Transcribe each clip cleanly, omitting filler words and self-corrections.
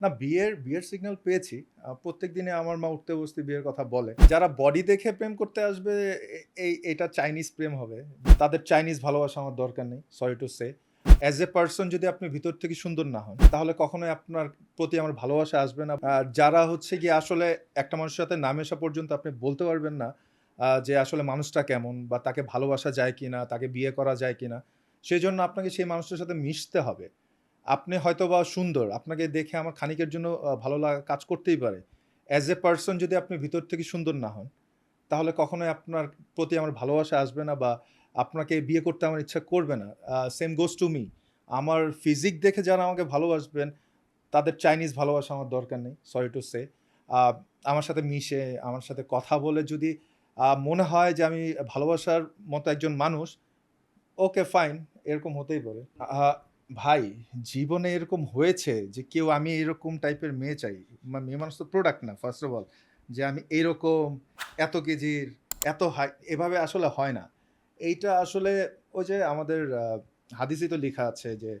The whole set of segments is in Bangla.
না বিয়ের সিগন্যাল পেয়েছি। প্রত্যেকদিনে আমার মা উঠতে বসতে বিয়ের কথা বলে। যারা বডি দেখে প্রেম করতে আসবে এটা চাইনিজ প্রেম হবে। তাদের চাইনিজ ভালোবাসা আমার দরকার নেই। Sorry to say. As a person যদি আপনি ভিতর থেকে সুন্দর না হন, তাহলে কখনোই আপনার প্রতি আমার ভালোবাসা আসবে না। যারা হচ্ছে গিয়ে আসলে একটা মানুষের সাথে না মেশা পর্যন্ত আপনি বলতে পারবেন না যে আসলে মানুষটা কেমন বা তাকে ভালোবাসা যায় কিনা, তাকে বিয়ে করা যায় কিনা। সেজন্য আপনাকে সেই মানুষটার সাথে মিশতে হবে। আপনি হয়তোবা সুন্দর। আপনাকে দেখে আমার ক্ষণিকের জন্য ভালো লাগা কাজ করতেই পারে। অ্যাজ এ পারসন যদি আপনি ভিতর থেকে সুন্দর না হন, তাহলে কখনোই আপনার প্রতি আমার ভালোবাসা আসবে না বা আপনাকে বিয়ে করতে আমার ইচ্ছা করবে না। Same goes to me. আমার ফিজিক দেখে যারা আমাকে ভালোবাসবেন, তাদের চাইনিজ ভালোবাসা আমার দরকার নেই। Sorry to say. আ আমার সাথে মিশে, আমার সাথে কথা বলে যদি মনে হয় যে আমি ভালোবাসার মতো একজন মানুষ, ওকে ফাইন, এরকম হতেই পারে। ভাই জীবনে এরকম হয়েছে যে কেউ আমি এরকম টাইপের মেয়ে চাই। মেয়ে মানুষ তো প্রোডাক্ট না ফার্স্ট অফ অল। যে আমি এরকম এত কেজির, এত এভাবে আসলে হয় না। এইটা আসলে ওই যে আমাদের হাদিসেই তো লিখা আছে যে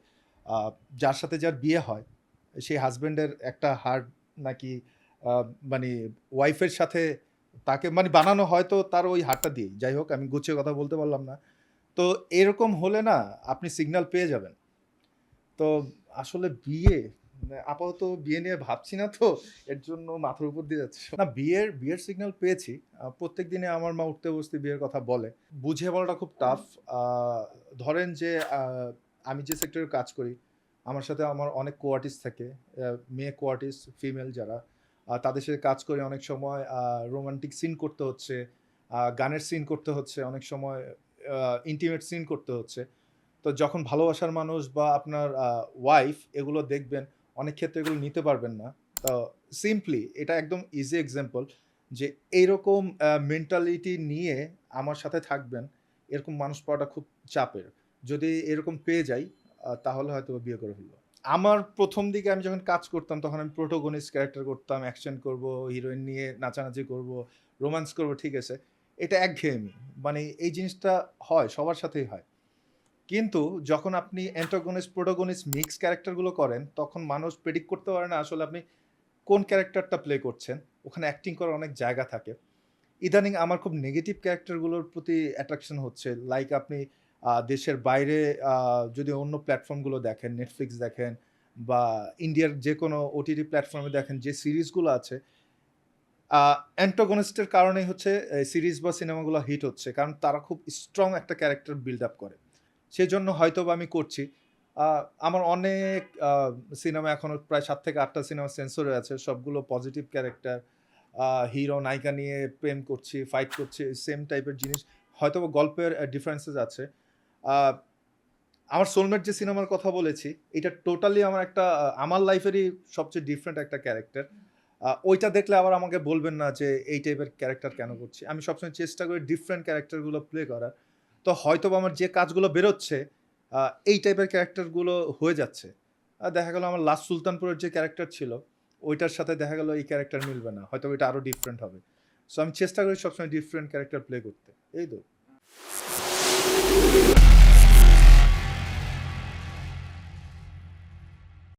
আ যার সাথে যার বিয়ে হয়, সেই হাসব্যান্ডের একটা হাড় নাকি আ মানে ওয়াইফের সাথে তাকে মানে বানানো হয়তো তার ওই হাড়টা দিয়েই। যাই হোক আমি গুছিয়ে কথা বলতে পারলাম না। তো এরকম হলে না আপনি সিগন্যাল পেয়ে যাবেন। তো আসলে আপাতত বিয়ে নিয়ে ভাবছি না তো এর জন্য মাথার উপর দিয়ে যাচ্ছে। না বিয়ের সিগন্যাল পেয়েছি। প্রত্যেকদিনে আমার মা উঠতে বসতে বিয়ের কথা বলে। বুঝিয়ে বলাটা খুব টাফ। আ ধরেন যে আমি যে সেক্টরে কাজ করি, আমার সাথে আমার অনেক কো-আর্টিস্ট থাকে। মেয়ে কো-আর্টিস্ট, ফিমেল যারা। তাদের সাথে কাজ করে অনেক সময় রোমান্টিক সিন করতে হচ্ছে, গানের সিন করতে হচ্ছে, অনেক সময় আ ইন্টিমেট সিন করতে হচ্ছে। তো যখন ভালোবাসার মানুষ বা আপনার ওয়াইফ এগুলো দেখবেন, অনেক ক্ষেত্রে এগুলো নিতে পারবেন না। তো সিম্পলি এটা একদম ইজি এক্সাম্পল যে এইরকম মেন্টালিটি নিয়ে আমার সাথে থাকবেন, এরকম মানুষ পাওয়াটা খুব চাপের। যদি এরকম পেয়ে যাই তাহলে হয়তোবা বিয়ে করে ফেলব। আমার ১ম দিকে আমি যখন কাজ করতাম তখন আমি প্রোটোগনিস্ট ক্যারেক্টার করতাম, অ্যাকশন করব, হিরোইন নিয়ে নাচানাচি করব, রোমান্স করব ঠিক আছে। এটা একঘেয়েমি। মানে এই জিনিসটা হয়, সবার সাথেই হয়। কিন্তু যখন আপনি অ্যান্টাগনিস্ট, প্রোটাগনিস্ট মিক্স ক্যারেক্টার গুলো করেন, তখন মানুষ প্রেডিক্ট করতে পারে না আসলে আপনি কোন ক্যারেক্টারটা প্লে করছেন। ওখানে অ্যাক্টিং করার অনেক জায়গা থাকে। ইদানিং আমার খুব নেগেটিভ ক্যারেক্টার গুলোর প্রতি অ্যাট্রাকশন হচ্ছে। লাইক আপনি দেশের বাইরে আ যদি অন্য প্ল্যাটফর্ম গুলো দেখেন, Netflix দেখেন বা ইন্ডিয়ার যেকোনো ওটিটি প্ল্যাটফর্মে দেখেন যে সিরিজগুলো আছে, আ অ্যান্টাগনিস্ট এর কারণেই হচ্ছে সিরিজ বা সিনেমাগুলো হিট হচ্ছে। কারণ তারা খুব স্ট্রং একটা ক্যারেক্টার বিল্ড আপ করে। সেজন্য হয়তোবা আমি করছি। আ আমার অনেক সিনেমা এখনো প্রায় ৭ থেকে ৮ টা সিনেমা সেন্সর হয়ে আছে। সবগুলো পজিটিভ ক্যারেক্টার। হিরো নায়িকা নিয়ে প্রেম করছি, ফাইট করছি, সেম টাইপের জিনিস। হয়তোবা গল্পের ডিফারেন্সেস আছে। আ আমার 'সোলমেট' যে সিনেমার কথা বলেছি, এটা টোটালি আমার একটা আমার লাইফেরই সবচেয়ে ডিফারেন্ট একটা ক্যারেক্টার। ওইটা দেখলে আবার আমাকে বলবেন না যে এই টাইপের ক্যারেক্টার কেন করছি। আমি সবসময় চেষ্টা করি ডিফারেন্ট ক্যারেক্টার গুলো প্লে করার। তো হয়তোবা আমার যে কাজগুলো বেরোচ্ছে আ এই টাইপের ক্যারেক্টার গুলো হয়ে যাচ্ছে। দেখা গেল আমার লাস্ট সুলতানপুরের যে ক্যারেক্টার ছিল, ওইটার সাথে দেখা গেল এই ক্যারেক্টার মিলবে না। হয়তোবা এটা আরো ডিফারেন্ট হবে। সো আমি চেষ্টা করি সবসময় ডিফারেন্ট ক্যারেক্টার প্লে করতে। এই তো।